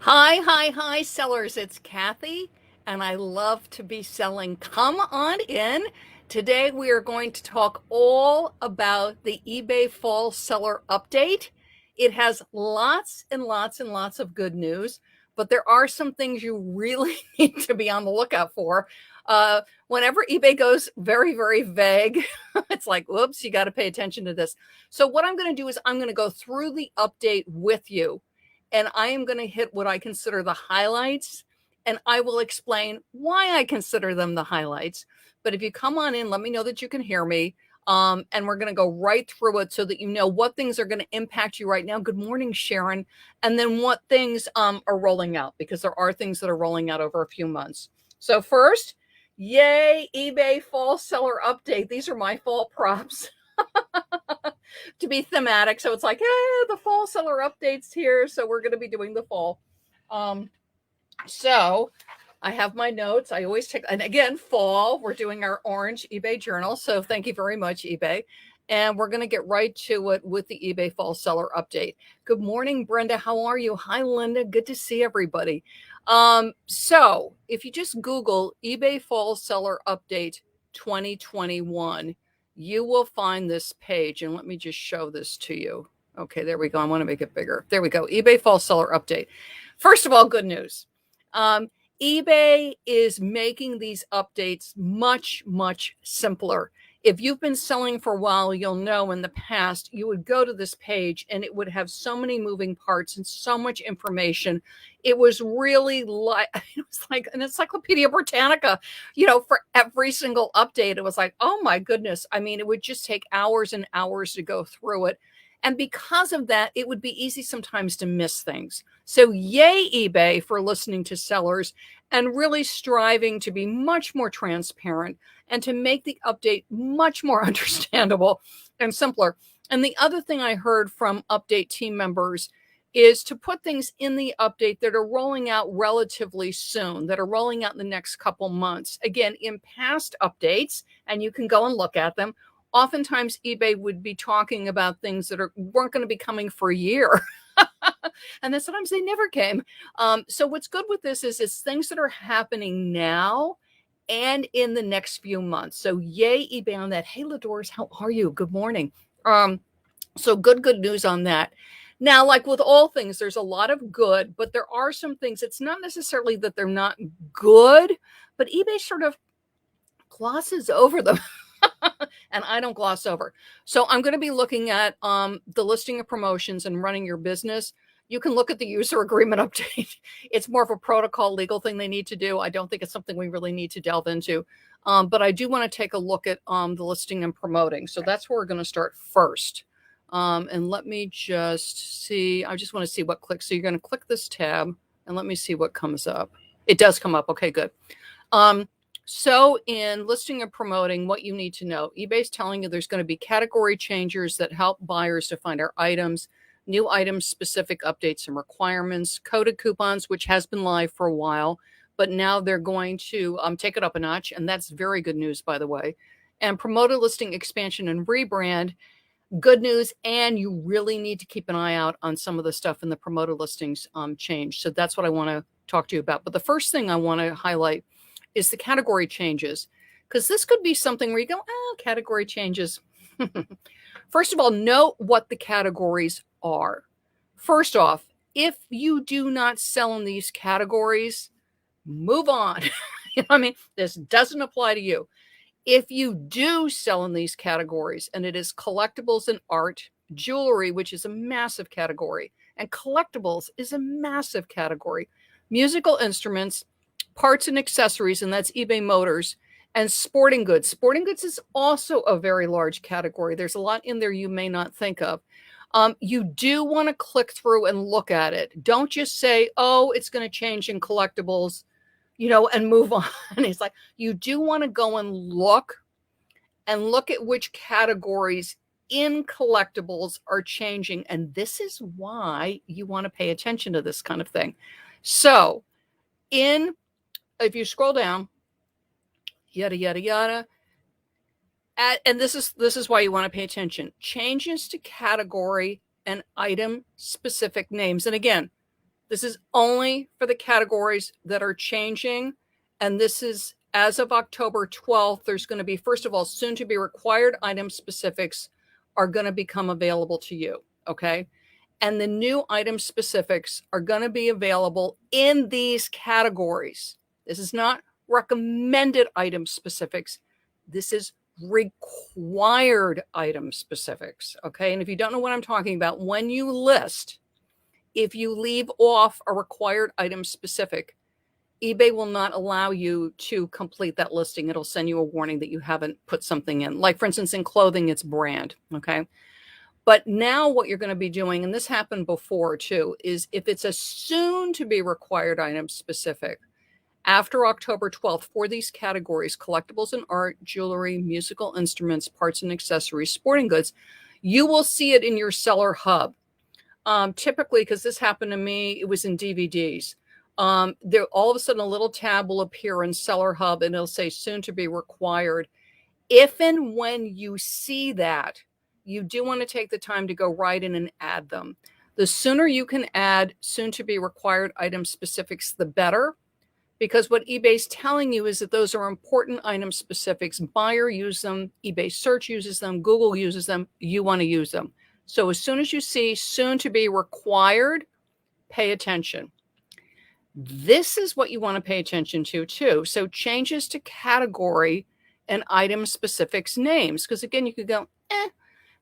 Hi, sellers. It's Kathy, and I love to be selling. Come on in. Today, we are going to talk all about the eBay Fall Seller Update. It has lots and lots and lots of good news, but there are some things you really need to be on the lookout for. Whenever eBay goes very, very vague, it's like, whoops, you got to pay attention to this. So, what I'm going to do is I'm going to go through the update with you, and I am going to hit what I consider the highlights, and I will explain why I consider them the highlights. But if you come on in, let me know that you can hear me. And we're going to go right through it so that you know what things are going to impact you right now. Good morning, Sharon. And then what things are rolling out, because there are things that are rolling out over a few months. So first, yay, eBay Fall Seller Update. These are my fall props. To be thematic. So it's like, the fall seller updates here. So we're going to be doing the fall. So I have my notes. I always take, and again, fall, we're doing our orange eBay journal. So thank you very much, eBay. And we're going to get right to it with the eBay fall seller update. Good morning, Brenda. How are you? Hi, Linda. Good to see everybody. So if you just Google eBay fall seller update 2021, you will find this page. And let me just show this to you. Okay, there we go. I want to make it bigger. There we go. eBay fall seller update. First of all, good news. eBay is making these updates much, much simpler. If you've been selling for a while, you'll know in the past you would go to this page and it would have so many moving parts and so much information. It was really like an Encyclopedia Britannica, for every single update. It was like, oh my goodness. I mean, it would just take hours and hours to go through it. And because of that, it would be easy sometimes to miss things. So yay, eBay, for listening to sellers and really striving to be much more transparent and to make the update much more understandable and simpler. And the other thing I heard from update team members is to put things in the update that are rolling out relatively soon, that are rolling out in the next couple months. Again, in past updates, and you can go and look at them, oftentimes eBay would be talking about things that weren't going to be coming for a year. And then sometimes they never came. So what's good with this is it's things that are happening now and in the next few months. So yay, eBay on that. Hey, Ladors, how are you? Good morning. So good news on that. Now, like with all things, there's a lot of good, but there are some things. It's not necessarily that they're not good, but eBay sort of glosses over them. And I don't gloss over. So I'm going to be looking at the listing of promotions and running your business. You can look at the user agreement update. It's more of a protocol legal thing they need to do. I don't think it's something we really need to delve into. But I do want to take a look at the listing and promoting. So that's where we're going to start first. And let me just see. I just want to see what clicks. So you're going to click this tab and let me see what comes up. It does come up. Okay, good. So in listing and promoting, what you need to know, eBay's telling you there's going to be category changers that help buyers to find our items, new items, specific updates and requirements, coded coupons, which has been live for a while, but now they're going to take it up a notch. And that's very good news, by the way. And promoted listing expansion and rebrand, good news. And you really need to keep an eye out on some of the stuff in the promoted listings change. So that's what I want to talk to you about. But the first thing I want to highlight is the category changes, because this could be something where you go, category changes. First of all, know what the categories are. First off, if you do not sell in these categories, move on. You know what I mean? This doesn't apply to you. If you do sell in these categories, and it is collectibles and art, jewelry, which is a massive category, and collectibles is a massive category, musical instruments, parts and accessories, and that's eBay Motors, and sporting goods. Sporting goods is also a very large category. There's a lot in there you may not think of. You do want to click through and look at it. Don't just say, oh, it's going to change in collectibles, and move on. It's like, you do want to go and look at which categories in collectibles are changing. And this is why you want to pay attention to this kind of thing. So if you scroll down, yada, yada, yada, and this is why you want to pay attention. Changes to category and item specific names. And again, This is only for the categories that are changing. And this is as of October 12th. There's going to be, first of all, soon to be required item specifics are going to become available to you. Okay. And the new item specifics are going to be available in these categories. This is not recommended item specifics. This is required item specifics. Okay. And if you don't know what I'm talking about, when you list, if you leave off a required item specific, eBay will not allow you to complete that listing. It'll send you a warning that you haven't put something in. Like, for instance, in clothing, it's brand. Okay. But now what you're going to be doing, and this happened before too, is if it's a soon to be required item specific, after October 12th, for these categories, collectibles and art, jewelry, musical instruments, parts and accessories, sporting goods, you will see it in your seller hub. Typically, because this happened to me, it was in DVDs. There, all of a sudden, a little tab will appear in seller hub and it'll say soon to be required. If and when you see that, you do want to take the time to go right in and add them. The sooner you can add soon to be required item specifics, the better. Because what eBay's telling you is that those are important item specifics. Buyer uses them, eBay search uses them, Google uses them, you want to use them. So as soon as you see soon to be required, pay attention. This is what you want to pay attention to too. So changes to category and item specifics names. Because again, you could go,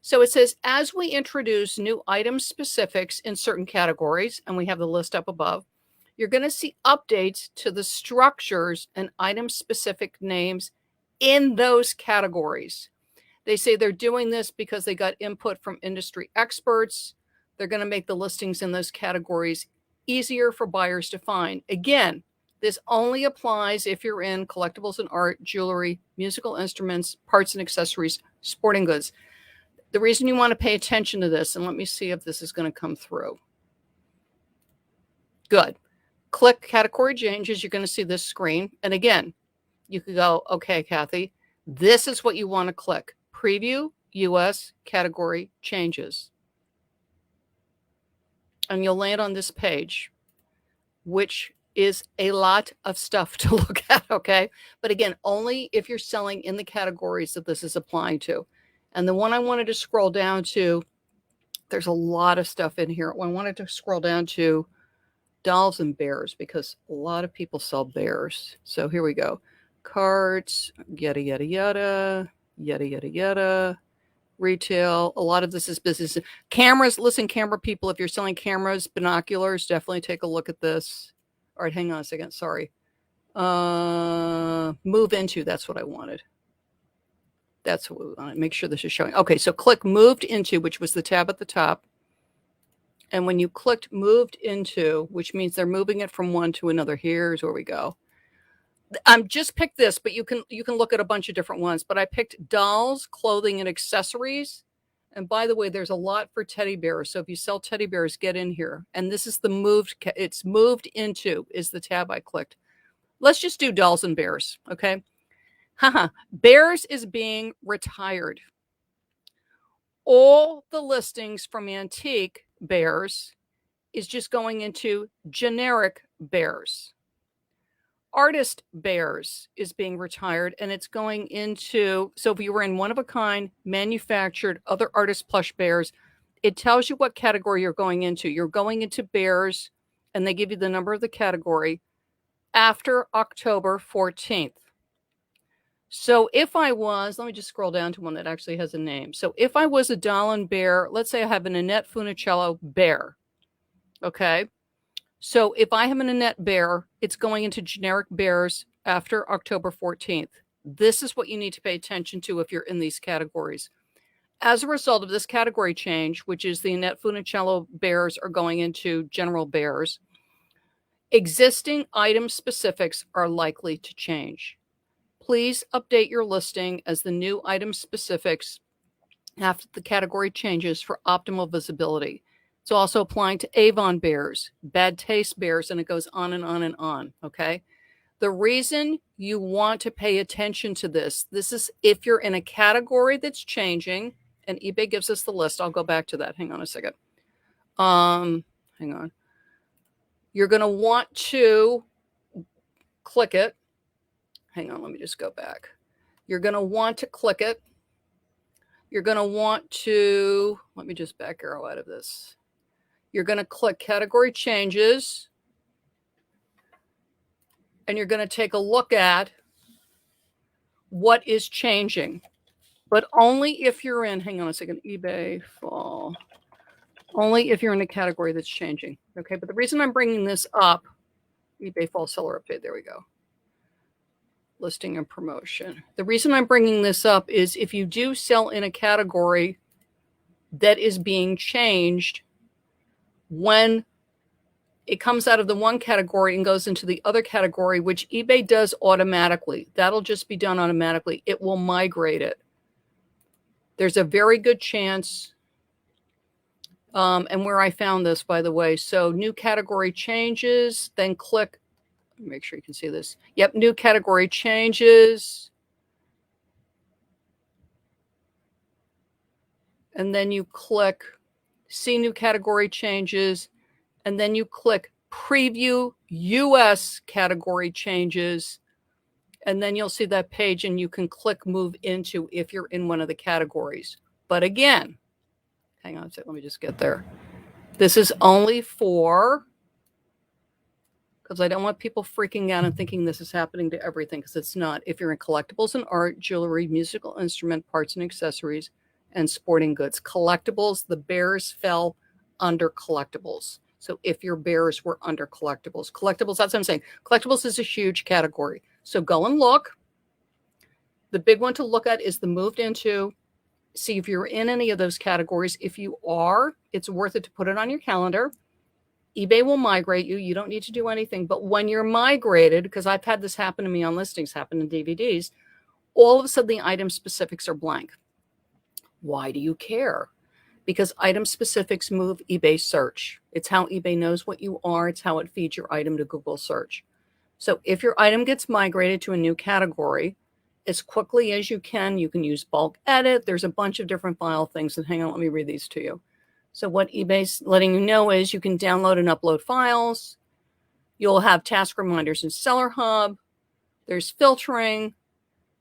So it says, as we introduce new item specifics in certain categories, and we have the list up above, you're going to see updates to the structures and item specific names in those categories. They say they're doing this because they got input from industry experts. They're going to make the listings in those categories easier for buyers to find. Again, this only applies if you're in collectibles and art, jewelry, musical instruments, parts and accessories, sporting goods. The reason you want to pay attention to this, and let me see if this is going to come through. Good. Click category changes. You're going to see this screen. And again, you could go, okay, Kathy, this is what you want to click. Preview US category changes. And you'll land on this page, which is a lot of stuff to look at, okay? But again, only if you're selling in the categories that this is applying to. And the one I wanted to scroll down to, there's a lot of stuff in here. I wanted to scroll down to dolls and bears because a lot of people sell bears. So here we go. Cards, yada, yada, yada, yada, yada, yada. Retail. A lot of this is business. Cameras. Listen, camera people, if you're selling cameras, binoculars, definitely take a look at this. All right, hang on a second. Sorry. Move into. That's what I wanted. That's what we want to make sure this is showing. Okay, so click moved into, which was the tab at the top. And when you clicked moved into, which means they're moving it from one to another, here's where we go. I'm just picked this, but you can look at a bunch of different ones. But I picked dolls, clothing, and accessories. And by the way, there's a lot for teddy bears. So if you sell teddy bears, get in here. And this is the moved. It's moved into is the tab I clicked. Let's just do dolls and bears. Okay. Bears is being retired. All the listings from antique bears is just going into generic bears. Artist bears is being retired and it's going into, so if you were in one of a kind, manufactured, other artist plush bears, it tells you what category you're going into. You're going into bears and they give you the number of the category after October 14th. So if I was, let me just scroll down to one that actually has a name. So if I was a doll and bear, let's say I have an Annette Funicello bear. Okay. So if I have an Annette bear, it's going into generic bears after October 14th. This is what you need to pay attention to if you're in these categories. As a result of this category change, which is the Annette Funicello bears are going into general bears, existing item specifics are likely to change. Please update your listing as the new item specifics after the category changes for optimal visibility. It's also applying to Avon bears, bad taste bears, and it goes on and on and on, okay? The reason you want to pay attention to this is if you're in a category that's changing, and eBay gives us the list. I'll go back to that. Hang on a second. Hang on. You're going to want to click it. Hang on, let me just go back. You're going to want to click it. You're going to want to, let me just back arrow out of this. You're going to click category changes, and you're going to take a look at what is changing, but only if you're in, hang on a second, eBay fall, only if you're in a category that's changing. Okay, but the reason I'm bringing this up, eBay fall seller update, there we go. Listing and promotion. The reason I'm bringing this up is if you do sell in a category that is being changed, when it comes out of the one category and goes into the other category, which eBay does automatically, that'll just be done automatically. It will migrate it. There's a very good chance, and where I found this, by the way, so new category changes, then click, make sure you can see this. Yep, new category changes. And then you click see new category changes, and then you click preview US category changes, and then you'll see that page and you can click move into if you're in one of the categories. But again, hang on a second, let me just get there. This is only for, because I don't want people freaking out and thinking this is happening to everything, because it's not. If you're in collectibles and art, jewelry, musical instrument, parts and accessories, and sporting goods. Collectibles, the bears fell under collectibles. So if your bears were under collectibles, that's what I'm saying. Collectibles is a huge category. So go and look. The big one to look at is the moved into. See if you're in any of those categories. If you are, it's worth it to put it on your calendar. eBay will migrate you. You don't need to do anything. But when you're migrated, because I've had this happen to me on listings, happen in DVDs, all of a sudden the item specifics are blank. Why do you care? Because item specifics move eBay search. It's how eBay knows what you are. It's how it feeds your item to Google search. So if your item gets migrated to a new category, as quickly as you can use bulk edit. There's a bunch of different file things. And hang on, let me read these to you. So what eBay's letting you know is you can download and upload files. You'll have task reminders in Seller Hub. There's filtering.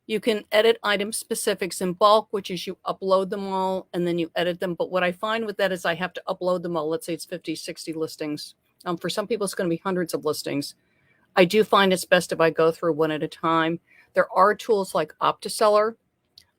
You can edit item specifics in bulk, which is you upload them all and then you edit them. But what I find with that is I have to upload them all. Let's say it's 50, 60 listings. For some people, it's going to be hundreds of listings. I do find it's best if I go through one at a time. There are tools like OptiSeller.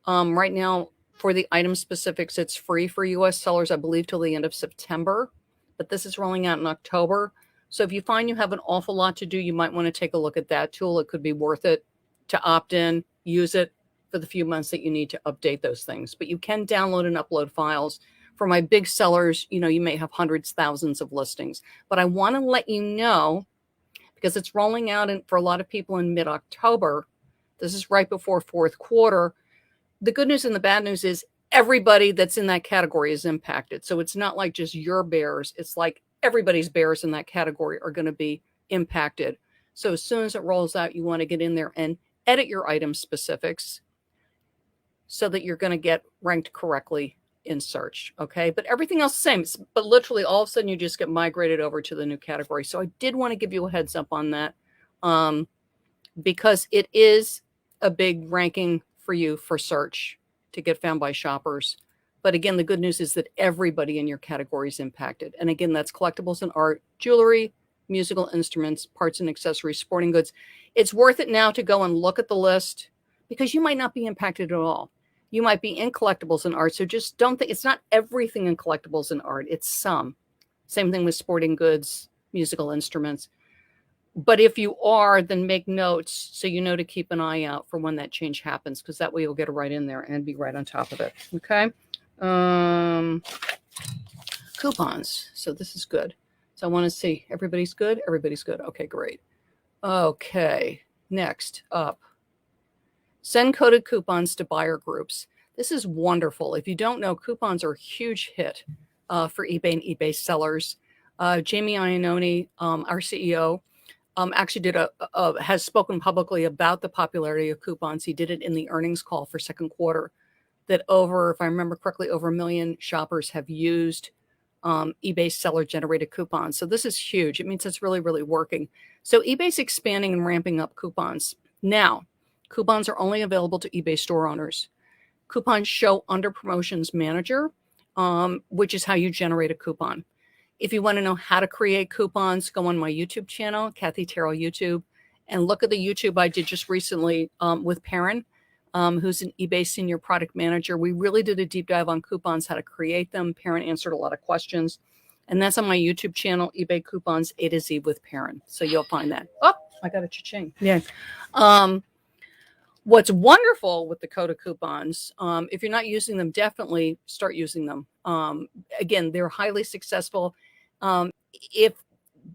Right now, for the item specifics, it's free for US sellers, I believe, till the end of September. But this is rolling out in October. So if you find you have an awful lot to do, you might want to take a look at that tool. It could be worth it to opt in, use it for the few months that you need to update those things. But you can download and upload files. For my big sellers, you may have hundreds, thousands of listings. But I want to let you know, because it's rolling out for a lot of people in mid-October. This is right before fourth quarter. The good news and the bad news is everybody that's in that category is impacted. So it's not like just your bears. It's like everybody's bears in that category are going to be impacted. So as soon as it rolls out, you want to get in there and edit your item specifics so that you're going to get ranked correctly in search. Okay. But everything else the same. But literally all of a sudden you just get migrated over to the new category. So I did want to give you a heads up on that because it is a big ranking for you for search to get found by shoppers. But again, the good news is that everybody in your category is impacted. And again, that's collectibles and art, jewelry, musical instruments, parts and accessories, sporting goods. It's worth it now to go and look at the list because you might not be impacted at all. You might be in collectibles and art. So just don't think it's not everything in collectibles and art. It's some. Same thing with sporting goods, musical instruments. But if you are, then make notes so you know to keep an eye out for when that change happens, because that way you'll get it right in there and be right on top of it. Okay. Coupons. So this is good. So I want to see everybody's good. Everybody's good. Okay, great. Okay. Next up. Send coded coupons to buyer groups. This is wonderful. If you don't know, coupons are a huge hit for eBay and eBay sellers. Jamie Iannone, our CEO, actually has spoken publicly about the popularity of coupons. He did it in the earnings call for second quarter, that if I remember correctly, over 1 million shoppers have used eBay seller generated coupons. So this is huge. It means it's really, really working. So eBay's expanding and ramping up coupons. Now, coupons are only available to eBay store owners. Coupons show under Promotions Manager, which is how you generate a coupon. If you want to know how to create coupons, go on my YouTube channel, Kathy Terrill YouTube, and look at the YouTube I did just recently with Perrin, who's an eBay senior product manager. We really did a deep dive on coupons, how to create them. Perrin answered a lot of questions. And that's on my YouTube channel, eBay Coupons A to Z with Perrin. So you'll find that. Oh, I got a cha-ching. Yeah. What's wonderful with the Coda coupons, if you're not using them, definitely start using them. Again, they're highly successful. If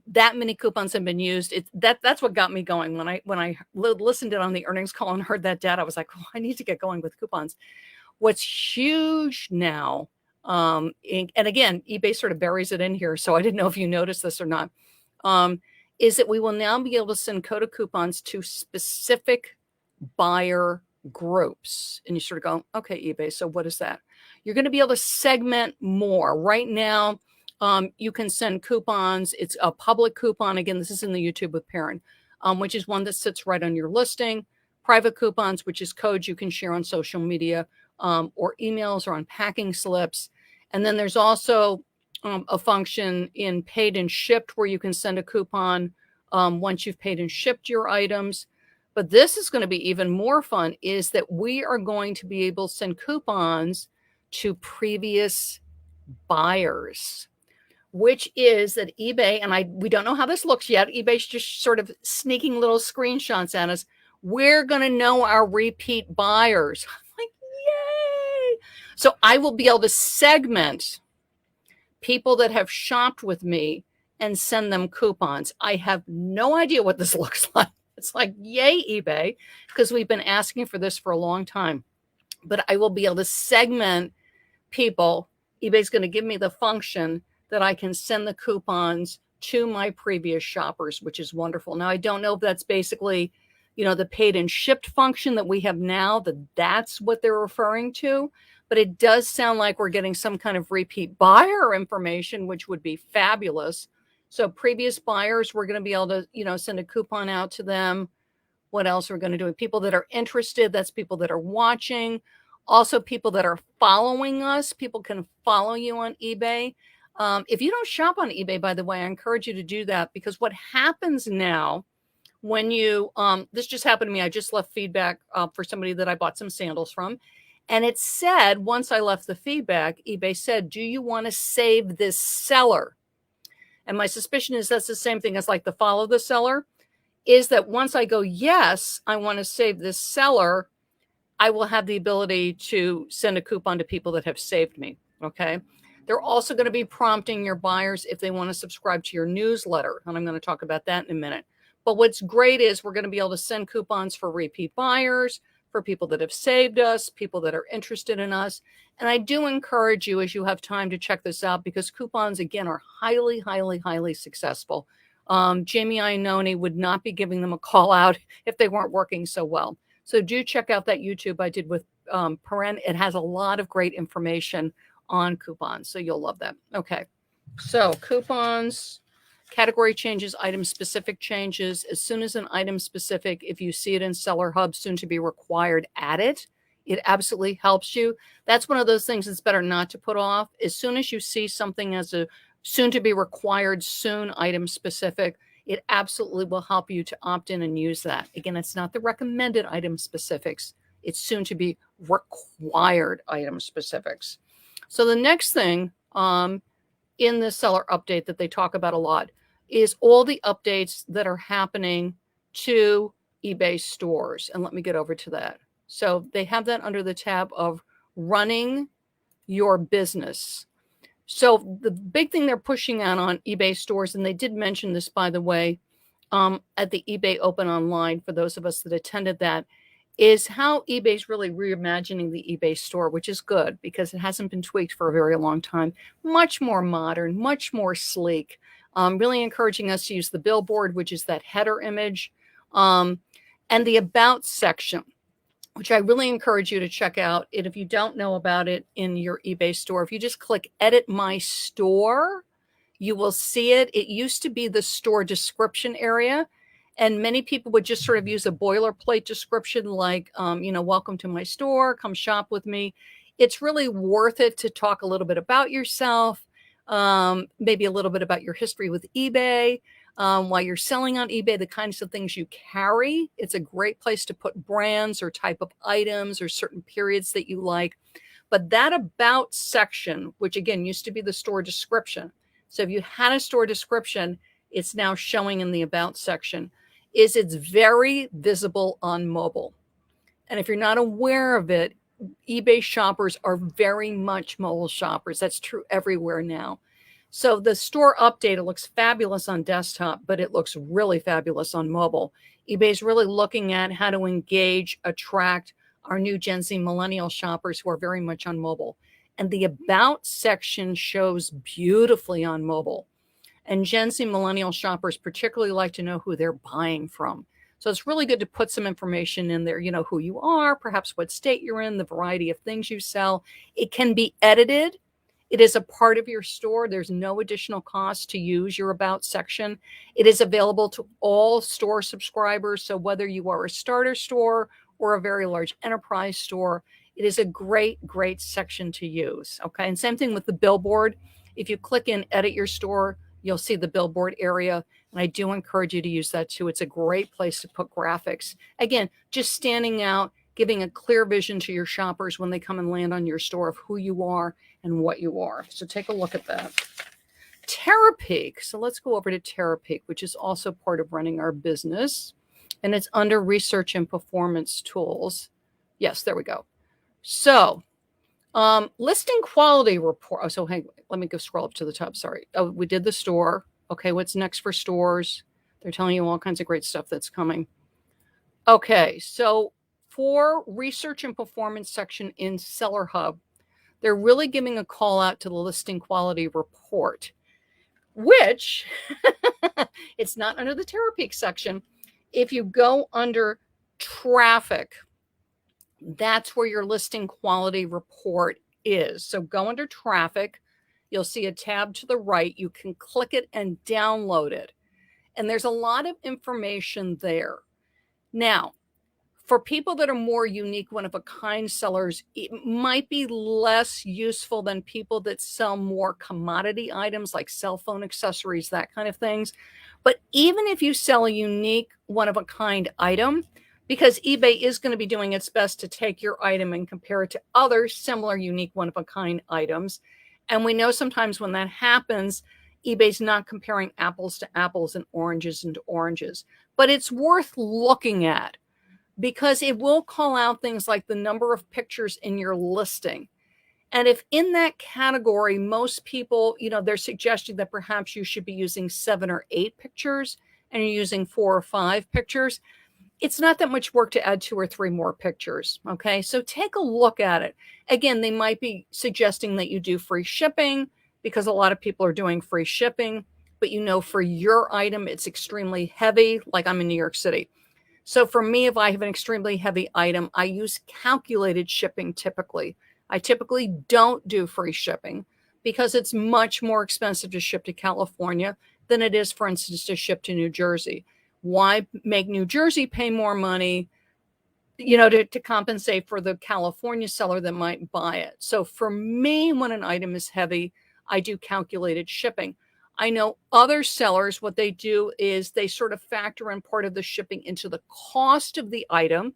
that many coupons have been used, that's what got me going. When I listened to it on the earnings call and heard that data, I was like, oh, I need to get going with coupons. What's huge now, and again, eBay sort of buries it in here, so I didn't know if you noticed this or not, is that we will now be able to send Coda coupons to specific buyer groups. And you sort of go, okay, eBay, so what is that? You're going to be able to segment more. Right now, you can send coupons. It's a public coupon. Again, this is in the YouTube with Perrin, which is one that sits right on your listing. Private coupons, which is codes you can share on social media or emails or on packing slips. And then there's also a function in paid and shipped where you can send a coupon once you've paid and shipped your items. But this is going to be even more fun, is that we are going to be able to send coupons to previous buyers, which is that eBay, and we don't know how this looks yet. eBay's just sort of sneaking little screenshots at us. We're going to know our repeat buyers. I'm like, yay. So I will be able to segment people that have shopped with me and send them coupons. I have no idea what this looks like. It's like, yay, eBay, because we've been asking for this for a long time. But I will be able to segment people. eBay's going to give me the function that I can send the coupons to my previous shoppers, which is wonderful. Now, I don't know if that's basically, the paid and shipped function that we have now, that's what they're referring to. But it does sound like we're getting some kind of repeat buyer information, which would be fabulous. So previous buyers, we're going to be able to, send a coupon out to them. What else are we going to do? People that are interested, that's people that are watching. Also, people that are following us. People can follow you on eBay. If you don't shop on eBay, by the way, I encourage you to do that, because what happens now when you, this just happened to me. I just left feedback for somebody that I bought some sandals from. And it said, once I left the feedback, eBay said, do you want to save this seller? And my suspicion is that's the same thing as like the follow the seller, is that once I go, yes, I want to save this seller, I will have the ability to send a coupon to people that have saved me. Okay. They're also going to be prompting your buyers if they want to subscribe to your newsletter. And I'm going to talk about that in a minute. But what's great is we're going to be able to send coupons for repeat buyers, for people that have saved us, people that are interested in us. And I do encourage you, as you have time, to check this out, because coupons, again, are highly, highly, highly successful. Jamie Iannone would not be giving them a call out if they weren't working so well. So do check out that YouTube I did with Perrin. It has a lot of great information on coupons, so you'll love that. Okay, so coupons, category changes, item specific changes. As soon as an item specific, if you see it in Seller Hub, soon to be required, add it. It absolutely helps you. That's one of those things that's better not to put off. As soon as you see something as a soon to be required, soon item specific, it absolutely will help you to opt in and use that. Again, it's not the recommended item specifics. It's soon to be required item specifics. So the next thing in the seller update that they talk about a lot is all the updates that are happening to eBay stores. And let me get over to that. So they have that under the tab of running your business. So the big thing they're pushing out on eBay stores, and they did mention this, by the way, at the eBay Open Online, for those of us that attended that, is how eBay's really reimagining the eBay store, which is good because it hasn't been tweaked for a very long time. Much more modern, much more sleek, really encouraging us to use the billboard, which is that header image, and the About section. which I really encourage you to check out. And if you don't know about it in your eBay store, if you just click Edit My Store, you will see it. It used to be the store description area, and many people would just sort of use a boilerplate description like, welcome to my store, come shop with me. It's really worth it to talk a little bit about yourself, maybe a little bit about your history with eBay, while you're selling on eBay, the kinds of things you carry. It's a great place to put brands or type of items or certain periods that you like. But that about section, which again used to be the store description. So if you had a store description, it's now showing in the about section, it's very visible on mobile. And if you're not aware of it, eBay shoppers are very much mobile shoppers. That's true everywhere now. So the store update, it looks fabulous on desktop, but it looks really fabulous on mobile. eBay's really looking at how to engage, attract our new Gen Z millennial shoppers who are very much on mobile. And the about section shows beautifully on mobile. And Gen Z millennial shoppers particularly like to know who they're buying from. So it's really good to put some information in there, who you are, perhaps what state you're in, the variety of things you sell. It can be edited. It is a part of your store. There's no additional cost to use your about section. It is available to all store subscribers. So whether you are a starter store or a very large enterprise store, it is a great, great section to use. Okay. And same thing with the billboard. If you click in Edit Your Store, you'll see the billboard area. And I do encourage you to use that too. It's a great place to put graphics. Again, just standing out, giving a clear vision to your shoppers when they come and land on your store of who you are and what you are. So take a look at that. Terrill. So let's go over to Terrill, which is also part of running our business. And it's under Research and Performance Tools. Yes, there we go. So listing quality report. Oh, so hang, let me go scroll up to the top. Sorry. Oh, we did the store. Okay, what's next for stores? They're telling you all kinds of great stuff that's coming. Okay, so for Research and Performance section in Seller Hub, they're really giving a call out to the listing quality report, which it's not under the Terrill section. If you go under traffic, that's where your listing quality report is. So go under traffic. You'll see a tab to the right. You can click it and download it. And there's a lot of information there. Now, for people that are more unique, one-of-a-kind sellers, it might be less useful than people that sell more commodity items like cell phone accessories, that kind of things. But even if you sell a unique one-of-a-kind item, because eBay is going to be doing its best to take your item and compare it to other similar, unique, one-of-a-kind items. And we know sometimes when that happens, eBay's not comparing apples to apples and oranges into oranges. But it's worth looking at because it will call out things like the number of pictures in your listing. And if in that category, most people, they're suggesting that perhaps you should be using 7 or 8 pictures and you're using 4 or 5 pictures, it's not that much work to add 2 or 3 more pictures. Okay, so take a look at it. Again, they might be suggesting that you do free shipping because a lot of people are doing free shipping, but for your item, it's extremely heavy, like I'm in New York City. So for me, if I have an extremely heavy item, I use calculated shipping typically. I typically don't do free shipping because it's much more expensive to ship to California than it is, for instance, to ship to New Jersey. Why make New Jersey pay more money, to compensate for the California seller that might buy it? So for me, when an item is heavy, I do calculated shipping. I know other sellers, what they do is they sort of factor in part of the shipping into the cost of the item.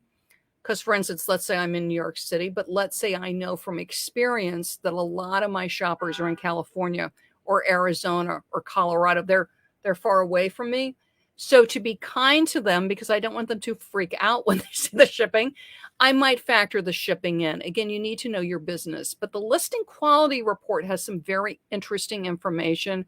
Because, for instance, let's say I'm in New York City, but let's say I know from experience that a lot of my shoppers are in California or Arizona or Colorado. They're far away from me. So to be kind to them, because I don't want them to freak out when they see the shipping, I might factor the shipping in. Again, you need to know your business. But the listing quality report has some very interesting information.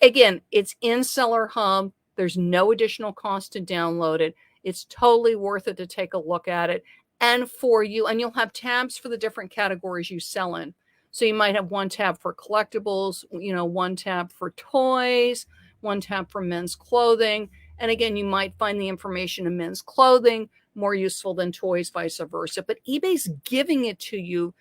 Again, it's in Seller Hub. There's no additional cost to download it. It's totally worth it to take a look at it. And you'll have tabs for the different categories you sell in. So you might have one tab for collectibles, one tab for toys, one tab for men's clothing. And again, you might find the information in men's clothing more useful than toys, vice versa. But eBay's giving it to you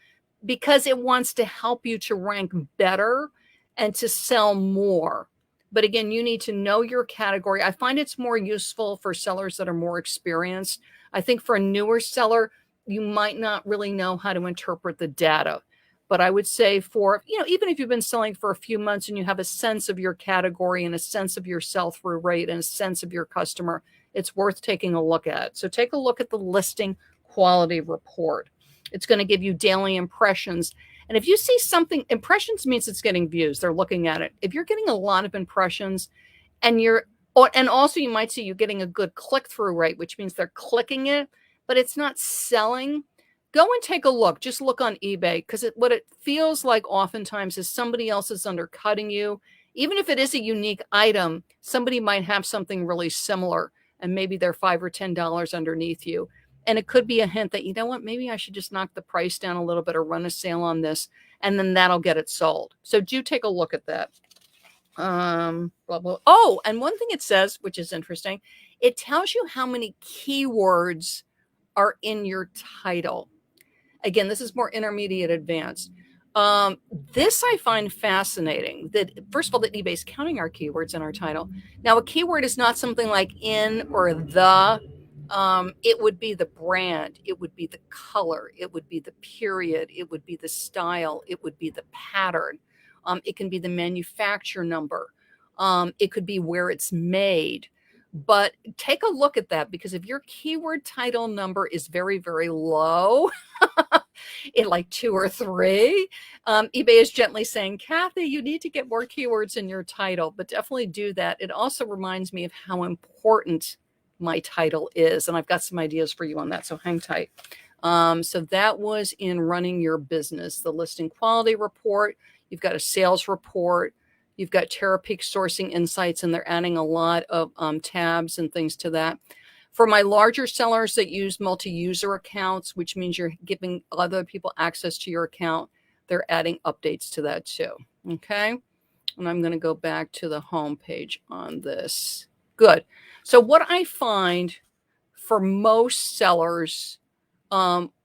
because it wants to help you to rank better and to sell more. But again, you need to know your category. I find it's more useful for sellers that are more experienced. I think for a newer seller, you might not really know how to interpret the data. But I would say for, even if you've been selling for a few months and you have a sense of your category and a sense of your sell-through rate and a sense of your customer, it's worth taking a look at. So take a look at the listing quality report. It's going to give you daily impressions. And if you see something, impressions means it's getting views. They're looking at it. If you're getting a lot of impressions and and also you might see you're getting a good click-through rate, which means they're clicking it, but it's not selling. Go and take a look. Just look on eBay, because what it feels like oftentimes is somebody else is undercutting you. Even if it is a unique item, somebody might have something really similar, and maybe they're $5 or $10 underneath you. And it could be a hint that, you know what, maybe I should just knock the price down a little bit or run a sale on this, and then that'll get it sold. So do take a look at that. Blah, blah. Oh, and one thing it says, which is interesting, it tells you how many keywords are in your title. Again, this is more intermediate advanced. This I find fascinating, that first of all, that eBay's counting our keywords in our title. Now, a keyword is not something like in or the. It would be the brand, it would be the color, it would be the period, it would be the style, it would be the pattern. It can be the manufacturer number. It could be where it's made. But take a look at that, because if your keyword title number is very, very low, in like 2 or 3, eBay is gently saying, Kathy, you need to get more keywords in your title, but definitely do that. It also reminds me of how important my title is, and I've got some ideas for you on that, so hang tight. So that was in running your business, the listing quality report. You've got a sales report. You've got Terrill sourcing insights, and they're adding a lot of tabs and things to that. For my larger sellers that use multi-user accounts, which means you're giving other people access to your account, they're adding updates to that too. Okay. And I'm going to go back to the home page on this. Good. So what I find for most sellers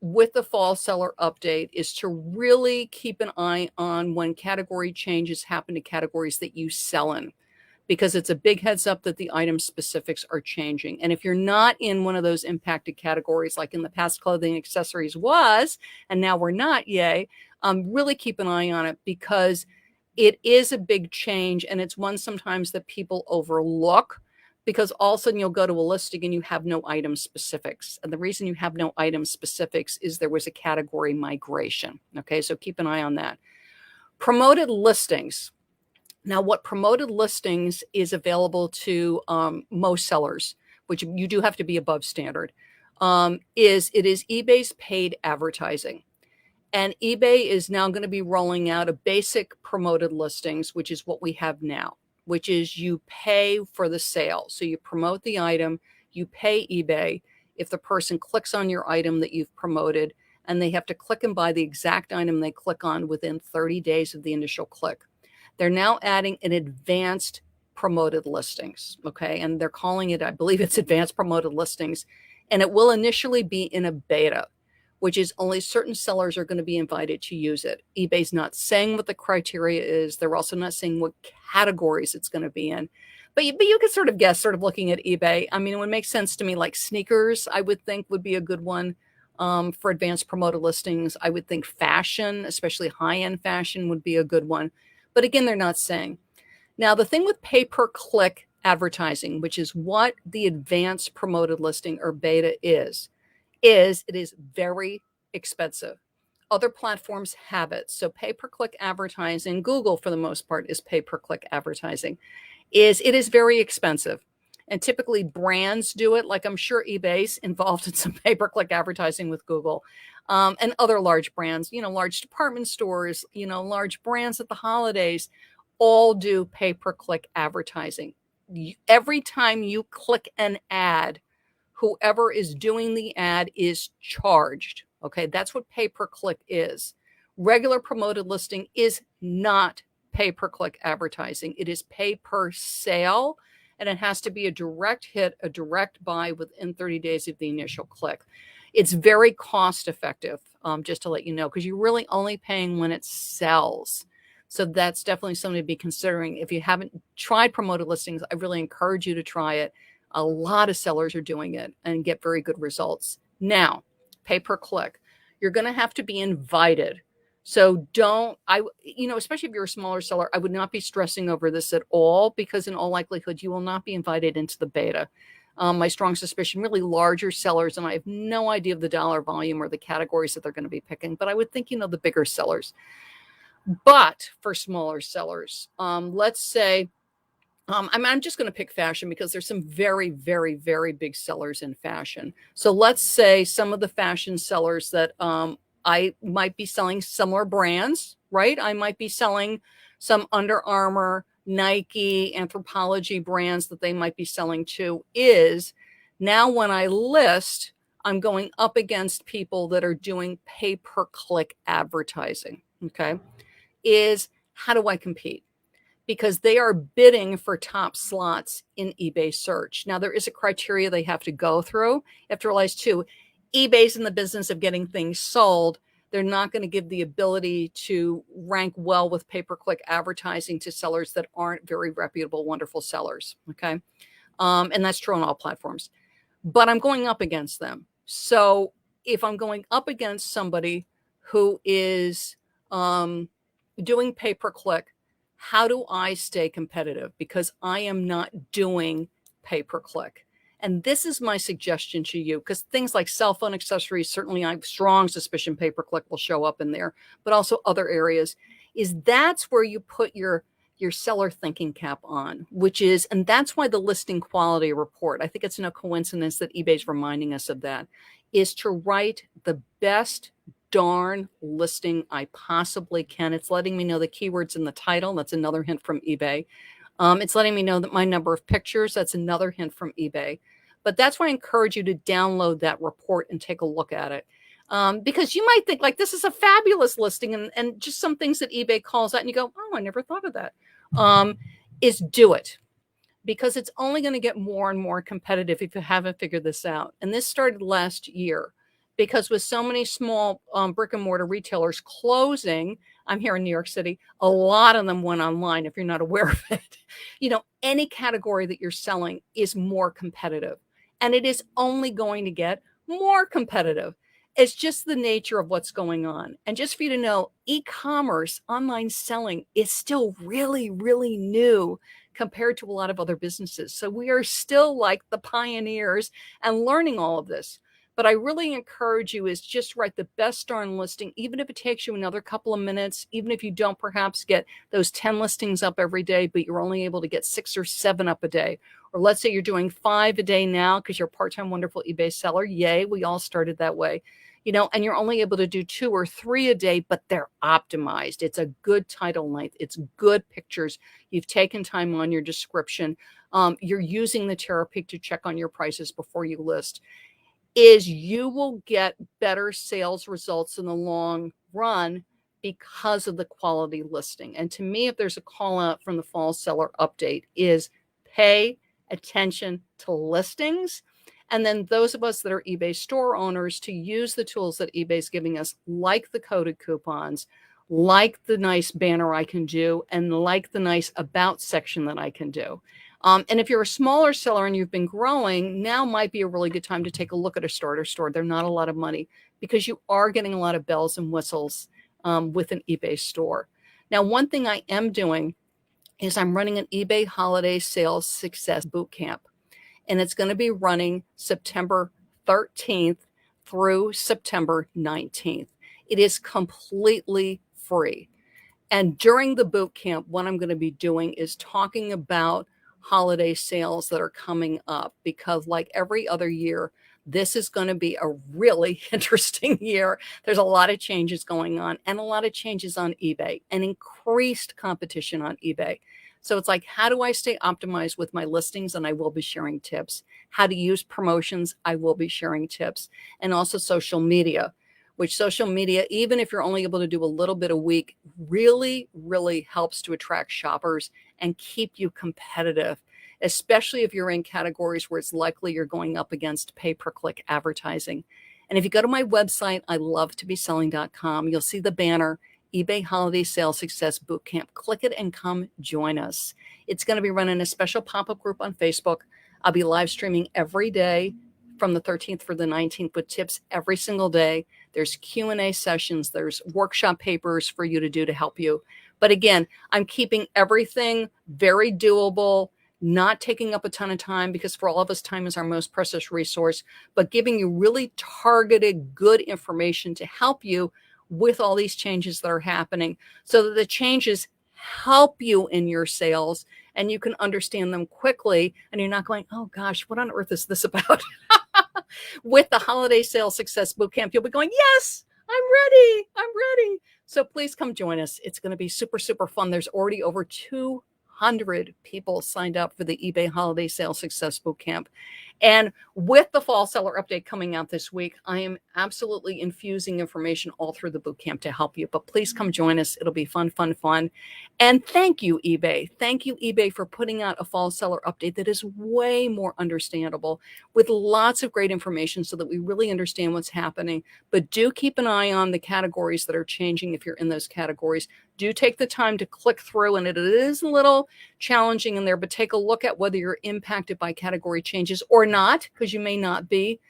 with the fall seller update is to really keep an eye on when category changes happen to categories that you sell in, because it's a big heads up that the item specifics are changing. And if you're not in one of those impacted categories, like in the past clothing accessories was, and now we're not, yay, really keep an eye on it, because it is a big change, and it's one sometimes that people overlook, because all of a sudden you'll go to a listing and you have no item specifics. And the reason you have no item specifics is there was a category migration. Okay, so keep an eye on that. Promoted listings. Now, what promoted listings is available to most sellers, which you do have to be above standard, is eBay's paid advertising. And eBay is now going to be rolling out a basic promoted listings, which is what we have now, which is you pay for the sale. So you promote the item, you pay eBay. If the person clicks on your item that you've promoted, and they have to click and buy the exact item they click on within 30 days of the initial click. They're now adding an advanced promoted listings, okay? And they're calling it, I believe it's advanced promoted listings, and it will initially be in a beta, which is only certain sellers are going to be invited to use it. eBay's not saying what the criteria is. They're also not saying what categories it's going to be in. But you could sort of guess, sort of looking at eBay. I mean, it would make sense to me, like sneakers, I would think would be a good one for advanced promoted listings. I would think fashion, especially high-end fashion, would be a good one. But again, they're not saying. Now, the thing with pay-per-click advertising, which is what the advanced promoted listing or beta is it is very expensive. Other platforms have it. So pay-per-click advertising, Google for the most part is pay-per-click advertising, it is very expensive. And typically brands do it. Like I'm sure eBay's involved in some pay-per-click advertising with Google, and other large brands, large department stores, large brands at the holidays, all do pay-per-click advertising. Every time you click an ad, whoever is doing the ad is charged. Okay, that's what pay-per-click is. Regular promoted listing is not pay-per-click advertising. It is pay per sale. and it has to be a direct hit, a direct buy within 30 days of the initial click. It's very cost effective, just to let you know, because you're really only paying when it sells. So that's definitely something to be considering. If you haven't tried promoted listings, I really encourage you to try it. A lot of sellers are doing it and get very good results. Now, pay per click. You're going to have to be invited. So especially if you're a smaller seller, I would not be stressing over this at all, because in all likelihood, you will not be invited into the beta. My strong suspicion, really larger sellers, and I have no idea of the dollar volume or the categories that they're going to be picking, but I would think, the bigger sellers. But for smaller sellers, let's say, I'm just going to pick fashion because there's some very, very, very big sellers in fashion. So let's say some of the fashion sellers that I might be selling similar brands, right? I might be selling some Under Armour, Nike, Anthropologie brands that they might be selling to. Is now when I list, I'm going up against people that are doing pay-per-click advertising, okay? Is how do I compete? Because they are bidding for top slots in eBay search. Now, there is a criteria they have to go through. You have to realize, too, eBay's in the business of getting things sold. They're not going to give the ability to rank well with pay-per-click advertising to sellers that aren't very reputable, wonderful sellers, okay? And that's true on all platforms. But I'm going up against them. So if I'm going up against somebody who is doing pay-per-click, how do I stay competitive? Because I am not doing pay-per-click. And this is my suggestion to you, because things like cell phone accessories, certainly I have strong suspicion pay-per-click will show up in there, but also other areas, is that's where you put your seller thinking cap on, and that's why the listing quality report, I think it's no coincidence that eBay's reminding us of that, is to write the best darn listing I possibly can. It's letting me know the keywords in the title. That's another hint from eBay. It's letting me know that my number of pictures. That's another hint from eBay. But that's why I encourage you to download that report and take a look at it. Because you might think like this is a fabulous listing, and just some things that eBay calls out and you go, oh, I never thought of that. Is do it. Because it's only going to get more and more competitive if you haven't figured this out. And this started last year. Because with so many small brick and mortar retailers closing, I'm here in New York City, a lot of them went online, if you're not aware of it. Any category that you're selling is more competitive. And it is only going to get more competitive. It's just the nature of what's going on. And just for you to know, e-commerce, online selling is still really, really new compared to a lot of other businesses. So we are still like the pioneers and learning all of this. But I really encourage you is just write the best darn listing, even if it takes you another couple of minutes, even if you don't perhaps get those 10 listings up every day, but you're only able to get 6 or 7 up a day. Or let's say you're doing 5 a day now because you're a part-time wonderful eBay seller. Yay, we all started that way. And you're only able to do 2 or 3 a day, but they're optimized. It's a good title length. It's good pictures. You've taken time on your description. You're using the Terrill to check on your prices before you list. Is you will get better sales results in the long run because of the quality listing. And to me, if there's a call out from the fall seller update, is pay attention to listings. And then those of us that are eBay store owners to use the tools that eBay's giving us, like the coded coupons, like the nice banner I can do, and like the nice about section that I can do. And if you're a smaller seller and you've been growing, now might be a really good time to take a look at a starter store. They're not a lot of money because you are getting a lot of bells and whistles with an eBay store. Now, one thing I am doing is I'm running an eBay Holiday Sales Success Bootcamp, and it's going to be running September 13th through September 19th. It is completely free. And during the boot camp, what I'm going to be doing is talking about holiday sales that are coming up, because like every other year, this is going to be a really interesting year. There's a lot of changes going on, and a lot of changes on eBay, and increased competition on eBay. So it's like, how do I stay optimized with my listings? And I will be sharing tips. How to use promotions, I will be sharing tips. And also social media, which social media, even if you're only able to do a little bit a week, really, really helps to attract shoppers and keep you competitive. especially if you're in categories where it's likely you're going up against pay-per-click advertising. And if you go to my website, ilovetobeselling.com, you'll see the banner, eBay Holiday Sales Success Bootcamp. Click it and come join us. It's going to be running a special pop-up group on Facebook. I'll be live streaming every day from the 13th through the 19th with tips every single day. There's Q&A sessions. There's workshop papers for you to do to help you. But again, I'm keeping everything very doable, not taking up a ton of time, because for all of us, time is our most precious resource, but giving you really targeted, good information to help you with all these changes that are happening, so that the changes help you in your sales and you can understand them quickly, and you're not going, oh gosh, what on earth is this about? With the Holiday Sales Success Bootcamp, you'll be going, yes, I'm ready. I'm ready. So please come join us. It's going to be super, super fun. There's already over 200 people signed up for the eBay Holiday Sales Success Bootcamp. And with the fall seller update coming out this week, I am absolutely infusing information all through the bootcamp to help you. But please come join us. It'll be fun, fun, fun. And thank you, eBay. Thank you, eBay, for putting out a fall seller update that is way more understandable with lots of great information so that we really understand what's happening. But do keep an eye on the categories that are changing if you're in those categories. Do take the time to click through, and it is a little challenging in there, but take a look at whether you're impacted by category changes or not, because you may not be.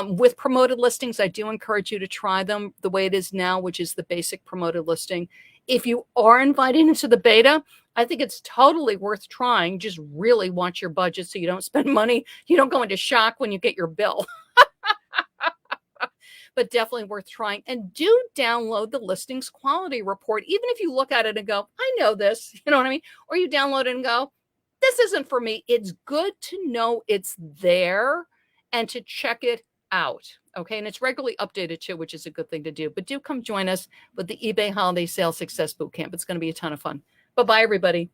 With promoted listings, I do encourage you to try them the way it is now, which is the basic promoted listing. If you are invited into the beta, I think it's totally worth trying. Just really watch your budget so you don't spend money. You don't go into shock when you get your bill. But definitely worth trying. And do download the listings quality report, even if you look at it and go, I know this, you know what I mean? Or you download it and go, this isn't for me. It's good to know it's there and to check it out. Okay. And it's regularly updated too, which is a good thing to do. But do come join us with the eBay Holiday Sales Success Bootcamp. It's going to be a ton of fun. Bye-bye, everybody.